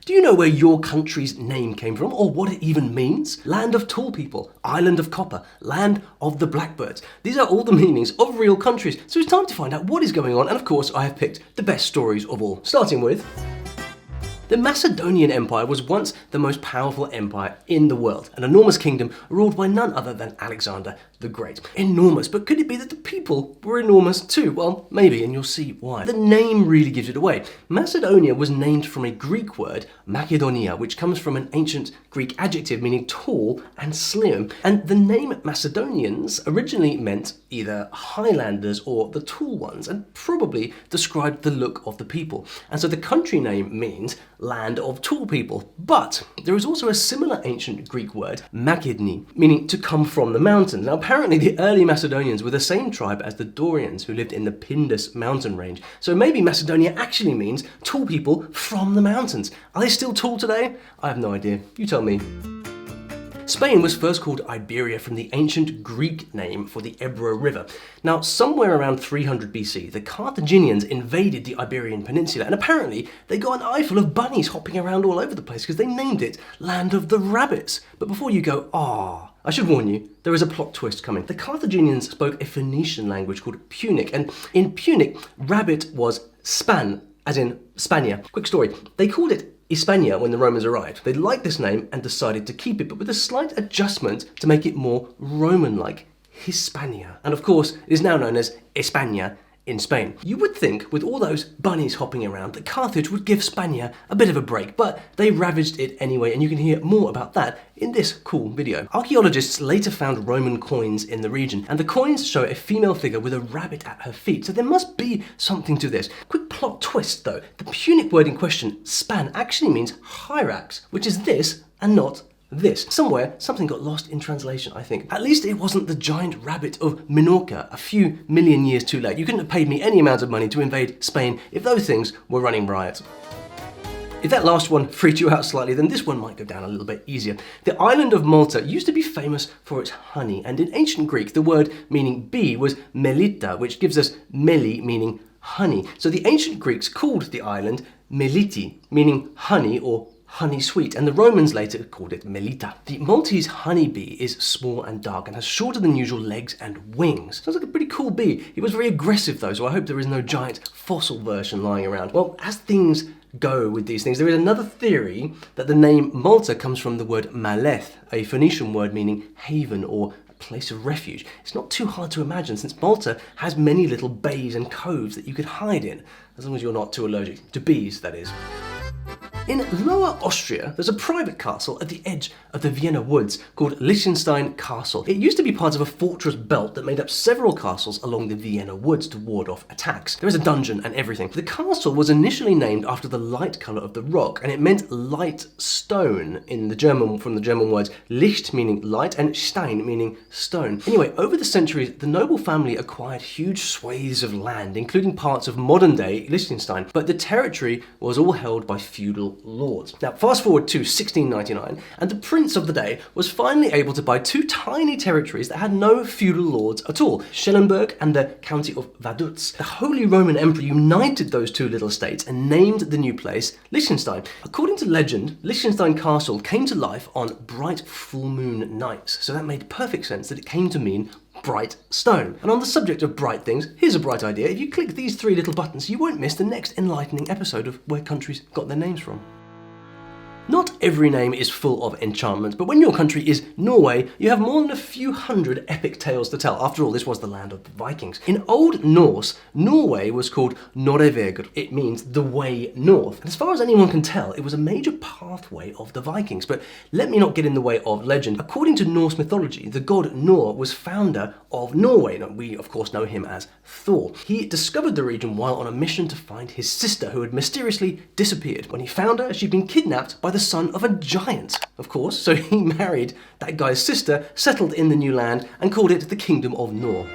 Do you know where your country's name came from or what it even means? Land of tall people, island of copper, land of the blackbirds. These are all the meanings of real countries. So it's time to find out what is going on, and of course I have picked the best stories of all, starting with... The Macedonian Empire was once the most powerful empire in the world, an enormous kingdom ruled by none other than Alexander the Great. Enormous, but could it be that the people were enormous too? Well, maybe, and you'll see why. The name really gives it away. Macedonia was named from a Greek word, Macedonia, which comes from an ancient Greek adjective meaning tall and slim. And the name Macedonians originally meant either Highlanders or the tall ones, and probably described the look of the people. And so the country name means land of tall people. But there is also a similar ancient Greek word, Makedni, meaning to come from the mountains. Now apparently the early Macedonians were the same tribe as the Dorians who lived in the Pindus mountain range. So maybe Macedonia actually means tall people from the mountains. Are they still tall today? I have no idea. You tell me. Spain was first called Iberia from the ancient Greek name for the Ebro River. Now, somewhere around 300 BC, the Carthaginians invaded the Iberian Peninsula, and apparently they got an eye full of bunnies hopping around all over the place because they named it Land of the Rabbits. But before you go, I should warn you, there is a plot twist coming. The Carthaginians spoke a Phoenician language called Punic, and in Punic, rabbit was span, as in Spania. Quick story, they called it Hispania when the Romans arrived. They liked this name and decided to keep it, but with a slight adjustment to make it more Roman-like, Hispania. And of course, it is now known as España in Spain. You would think, with all those bunnies hopping around, that Carthage would give Spania a bit of a break, but they ravaged it anyway, and you can hear more about that in this cool video. Archaeologists later found Roman coins in the region, and the coins show a female figure with a rabbit at her feet, so there must be something to this. Quick plot twist though, the Punic word in question, span, actually means hyrax, which is this and not this. Somewhere, something got lost in translation, I think. At least it wasn't the giant rabbit of Minorca a few million years too late. You couldn't have paid me any amount of money to invade Spain if those things were running riot. If that last one freaked you out slightly, then this one might go down a little bit easier. The island of Malta used to be famous for its honey, and in ancient Greek, the word meaning bee was melita, which gives us meli, meaning honey. So the ancient Greeks called the island Meliti, meaning honey or honey sweet, and the Romans later called it Melita. The Maltese honeybee is small and dark and has shorter than usual legs and wings. Sounds like a pretty cool bee. He was very aggressive though, so I hope there is no giant fossil version lying around. Well, as things go with these things, there is another theory that the name Malta comes from the word maleth, a Phoenician word meaning haven or place of refuge. It's not too hard to imagine since Malta has many little bays and coves that you could hide in, as long as you're not too allergic to bees, that is. In Lower Austria, there's a private castle at the edge of the Vienna woods called Liechtenstein Castle. It used to be part of a fortress belt that made up several castles along the Vienna woods to ward off attacks. There is a dungeon and everything. The castle was initially named after the light colour of the rock, and it meant light stone in the German, from the German words Licht meaning light and Stein meaning stone. Anyway, over the centuries, the noble family acquired huge swathes of land, including parts of modern-day Liechtenstein, but the territory was all held by feudal lords. Now, fast forward to 1699, and the prince of the day was finally able to buy two tiny territories that had no feudal lords at all, Schellenberg and the county of Vaduz. The Holy Roman Emperor united those two little states and named the new place Liechtenstein. According to legend, Liechtenstein Castle came to life on bright full moon nights, so that made perfect sense that it came to mean bright stone. And on the subject of bright things, here's a bright idea. If you click these three little buttons, you won't miss the next enlightening episode of where countries got their names from. Not every name is full of enchantment, but when your country is Norway, you have more than a few hundred epic tales to tell. After all, this was the land of the Vikings. In Old Norse, Norway was called Norðvegur. It means the way north. And as far as anyone can tell, it was a major pathway of the Vikings. But let me not get in the way of legend. According to Norse mythology, the god Nor was founder of Norway. Now, we, of course, know him as Thor. He discovered the region while on a mission to find his sister, who had mysteriously disappeared. When he found her, she'd been kidnapped by the son of a giant, of course, so he married that guy's sister, settled in the new land, and called it the Kingdom of Nor.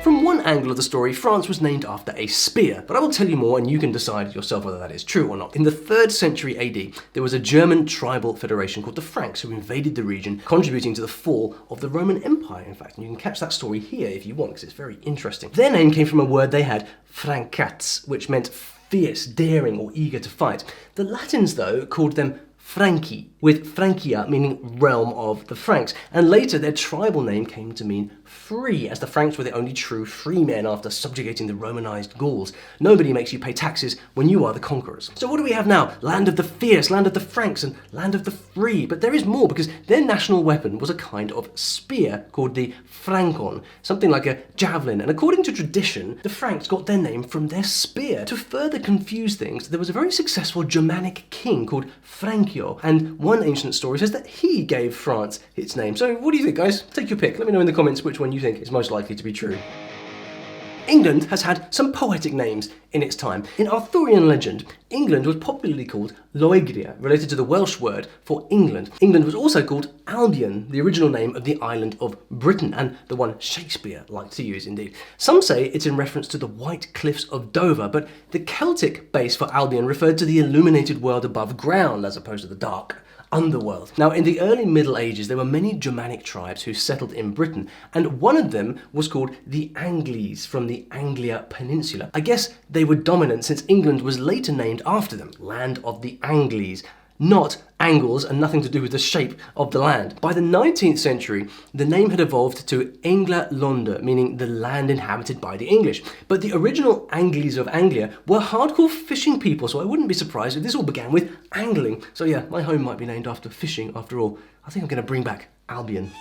From one angle of the story, France was named after a spear, but I will tell you more and you can decide yourself whether that is true or not. In the 3rd century AD, there was a German tribal federation called the Franks who invaded the region, contributing to the fall of the Roman Empire, in fact. And you can catch that story here if you want, because it's very interesting. Their name came from a word they had, Francats, which meant fierce, daring, or eager to fight. The Latins, though, called them Franci, with Francia meaning realm of the Franks, and later their tribal name came to mean free, as the Franks were the only true free men after subjugating the Romanized Gauls. Nobody makes you pay taxes when you are the conquerors. So what do we have now? Land of the fierce, land of the Franks, and land of the free. But there is more, because their national weapon was a kind of spear called the francon, something like a javelin, and according to tradition, the Franks got their name from their spear. To further confuse things, there was a very successful Germanic king called Frankio, and one ancient story says that he gave France its name. So what do you think, guys? Take your pick. Let me know in the comments which one you think is most likely to be true. England has had some poetic names in its time. In Arthurian legend, England was popularly called Loegria, related to the Welsh word for England. England was also called Albion, the original name of the island of Britain, and the one Shakespeare liked to use indeed. Some say it's in reference to the white cliffs of Dover, but the Celtic base for Albion referred to the illuminated world above ground as opposed to the dark underworld. Now, in the early Middle Ages, there were many Germanic tribes who settled in Britain, and one of them was called the Angles, from the Anglia Peninsula. I guess they were dominant since England was later named after them, land of the Angles, not angles and nothing to do with the shape of the land. By the 19th century, the name had evolved to Engla Londe, meaning the land inhabited by the English. But the original Angles of Anglia were hardcore fishing people, so I wouldn't be surprised if this all began with angling. So yeah, my home might be named after fishing after all. I think I'm going to bring back Albion.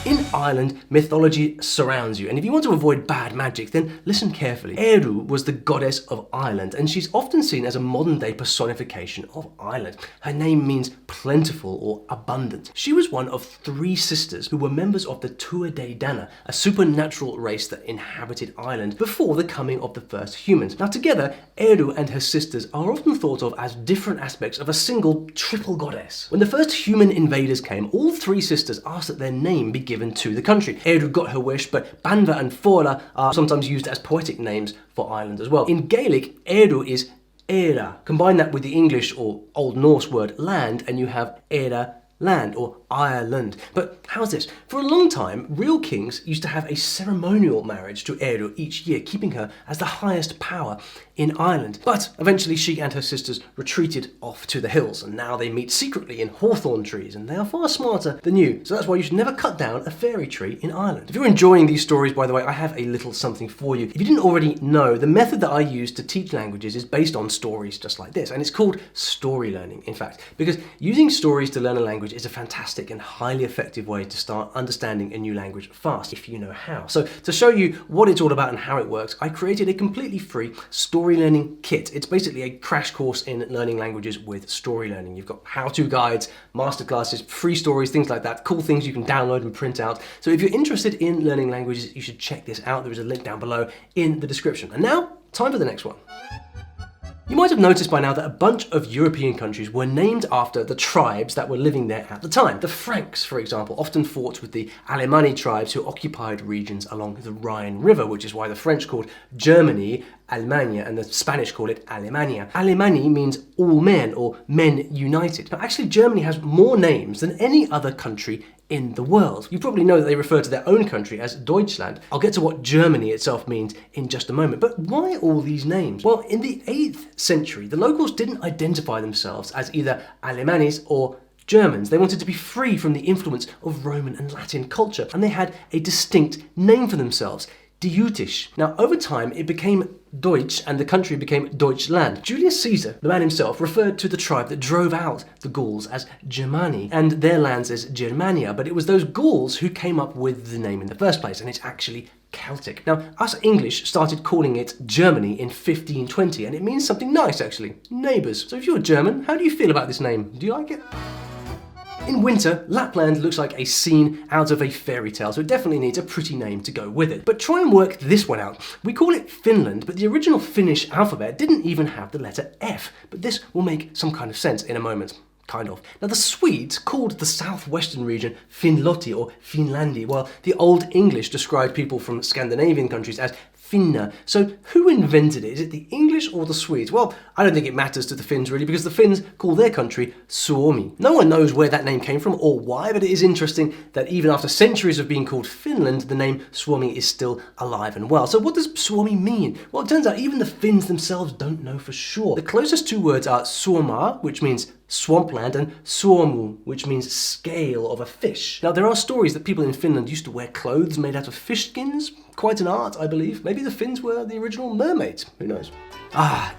In Ireland, mythology surrounds you, and if you want to avoid bad magic, then listen carefully. Eru was the goddess of Ireland, and she's often seen as a modern-day personification of Ireland. Her name means plentiful or abundant. She was one of 3 sisters who were members of the Tuatha Dé Danann, a supernatural race that inhabited Ireland before the coming of the first humans. Now together, Eru and her sisters are often thought of as different aspects of a single triple goddess. When the first human invaders came, all 3 sisters asked that their name be given to the country. Eru got her wish, but Banva and Fóra are sometimes used as poetic names for Ireland as well. In Gaelic, Eru is Éire. Combine that with the English or Old Norse word land, and you have Éire land, or Ireland. But how's this? For a long time, real kings used to have a ceremonial marriage to Eru each year, keeping her as the highest power in Ireland. But eventually she and her sisters retreated off to the hills, and now they meet secretly in hawthorn trees, and they are far smarter than you. So that's why you should never cut down a fairy tree in Ireland. If you're enjoying these stories, by the way, I have a little something for you. If you didn't already know, the method that I use to teach languages is based on stories just like this, and it's called story learning, in fact, because using stories to learn a language is a fantastic and highly effective way to start understanding a new language fast, if you know how. So to show you what it's all about and how it works, I created a completely free story learning kit. It's basically a crash course in learning languages with story learning. You've got how-to guides, masterclasses, free stories, things like that, cool things you can download and print out. So if you're interested in learning languages, you should check this out. There is a link down below in the description. And now, time for the next one. You might have noticed by now that a bunch of European countries were named after the tribes that were living there at the time. The Franks, for example, often fought with the Alemanni tribes who occupied regions along the Rhine River, which is why the French called Germany Allemagne and the Spanish call it Alemania. Alemanni means all men or men united. Now actually Germany has more names than any other country in the world. You probably know that they refer to their own country as Deutschland. I'll get to what Germany itself means in just a moment. But why all these names? Well, in the 8th century, the locals didn't identify themselves as either Alemannis or Germans. They wanted to be free from the influence of Roman and Latin culture, and they had a distinct name for themselves, Deutsch. Now, over time, it became Deutsch and the country became Deutschland. Julius Caesar, the man himself, referred to the tribe that drove out the Gauls as Germani and their lands as Germania, but it was those Gauls who came up with the name in the first place, and it's actually Celtic. Now, us English started calling it Germany in 1520, and it means something nice, actually, neighbours. So if you're German, how do you feel about this name? Do you like it? In winter, Lapland looks like a scene out of a fairy tale, so it definitely needs a pretty name to go with it. But try and work this one out. We call it Finland, but the original Finnish alphabet didn't even have the letter F. But this will make some kind of sense in a moment. Kind of. Now the Swedes called the southwestern region Finlotti or Finlandi, while the Old English described people from Scandinavian countries as finna. So who invented it? Is it the English or the Swedes? Well, I don't think it matters to the Finns really, because the Finns call their country Suomi. No one knows where that name came from or why, but it is interesting that even after centuries of being called Finland, the name Suomi is still alive and well. So what does Suomi mean? Well, it turns out even the Finns themselves don't know for sure. The closest two words are Suomaa, which means swampland, and Suomu, which means scale of a fish. Now, there are stories that people in Finland used to wear clothes made out of fish skins. Quite an art, I believe. Maybe the Finns were the original mermaids. Who knows?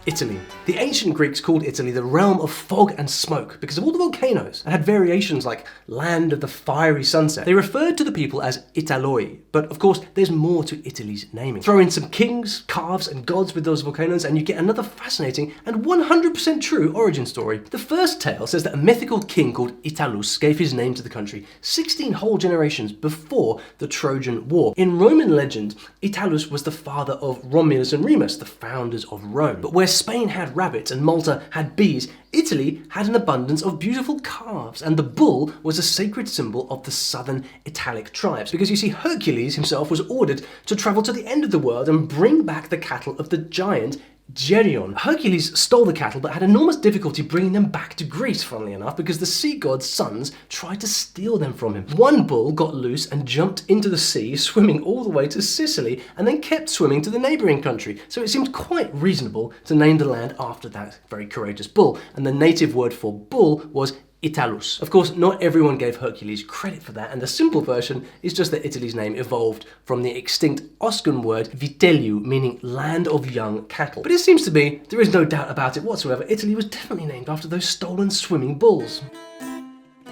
Italy. The ancient Greeks called Italy the realm of fog and smoke because of all the volcanoes and had variations like land of the fiery sunset. They referred to the people as Italoi, but of course there's more to Italy's naming. Throw in some kings, calves and gods with those volcanoes and you get another fascinating and 100% true origin story. The first tale says that a mythical king called Italus gave his name to the country 16 whole generations before the Trojan War. In Roman legend, Italus was the father of Romulus and Remus, the founders of Rome. But where Spain had rabbits and Malta had bees, Italy had an abundance of beautiful calves, and the bull was a sacred symbol of the southern Italic tribes. Because you see, Hercules himself was ordered to travel to the end of the world and bring back the cattle of the giant Geryon. Hercules stole the cattle but had enormous difficulty bringing them back to Greece, funnily enough, because the sea god's sons tried to steal them from him. One bull got loose and jumped into the sea, swimming all the way to Sicily, and then kept swimming to the neighbouring country. So it seemed quite reasonable to name the land after that very courageous bull, and the native word for bull was Italus. Of course, not everyone gave Hercules credit for that, and the simple version is just that Italy's name evolved from the extinct Oscan word vitelliu, meaning land of young cattle. But it seems to me, there is no doubt about it whatsoever, Italy was definitely named after those stolen swimming bulls.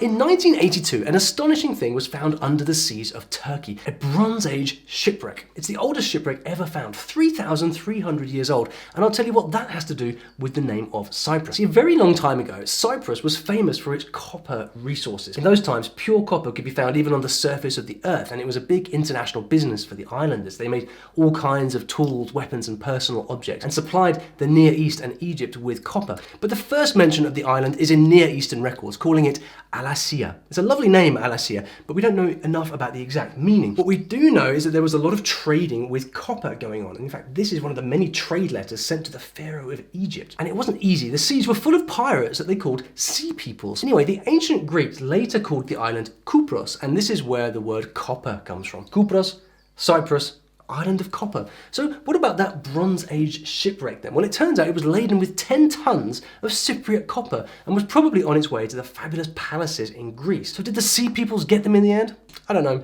In 1982, an astonishing thing was found under the seas of Turkey, a Bronze Age shipwreck. It's the oldest shipwreck ever found, 3,300 years old, and I'll tell you what that has to do with the name of Cyprus. See, a very long time ago, Cyprus was famous for its copper resources. In those times, pure copper could be found even on the surface of the earth, and it was a big international business for the islanders. They made all kinds of tools, weapons, and personal objects, and supplied the Near East and Egypt with copper. But the first mention of the island is in Near Eastern records, calling it Alassia. It's a lovely name, Alassia, but we don't know enough about the exact meaning. What we do know is that there was a lot of trading with copper going on. And in fact, this is one of the many trade letters sent to the Pharaoh of Egypt. And it wasn't easy. The seas were full of pirates that they called sea peoples. Anyway, the ancient Greeks later called the island Kupros, and this is where the word copper comes from. Kupros, Cyprus, island of copper. So what about that Bronze Age shipwreck then? Well, it turns out it was laden with 10 tons of Cypriot copper and was probably on its way to the fabulous palaces in Greece. So did the sea peoples get them in the end? I don't know.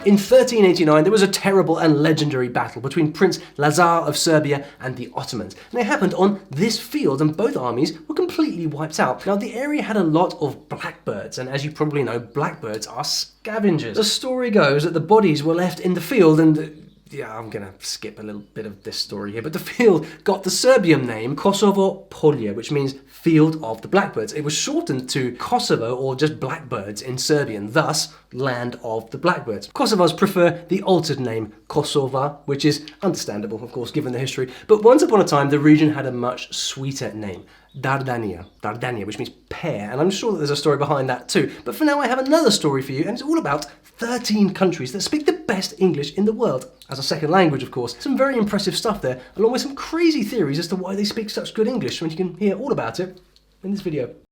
In 1389, there was a terrible and legendary battle between Prince Lazar of Serbia and the Ottomans. And it happened on this field, and both armies were completely wiped out. Now, the area had a lot of blackbirds, and as you probably know, blackbirds are scavengers. The story goes that the bodies were left in the field and yeah, I'm gonna skip a little bit of this story here, but the field got the Serbian name Kosovo Polje, which means field of the blackbirds. It was shortened to Kosovo, or just blackbirds in Serbian, thus land of the blackbirds. Kosovars prefer the altered name Kosova, which is understandable, of course, given the history, but once upon a time the region had a much sweeter name. Dardania, which means pear, and I'm sure that there's a story behind that too. But for now I have another story for you, and it's all about 13 countries that speak the best English in the world. As a second language, of course. Some very impressive stuff there, along with some crazy theories as to why they speak such good English, and you can hear all about it in this video.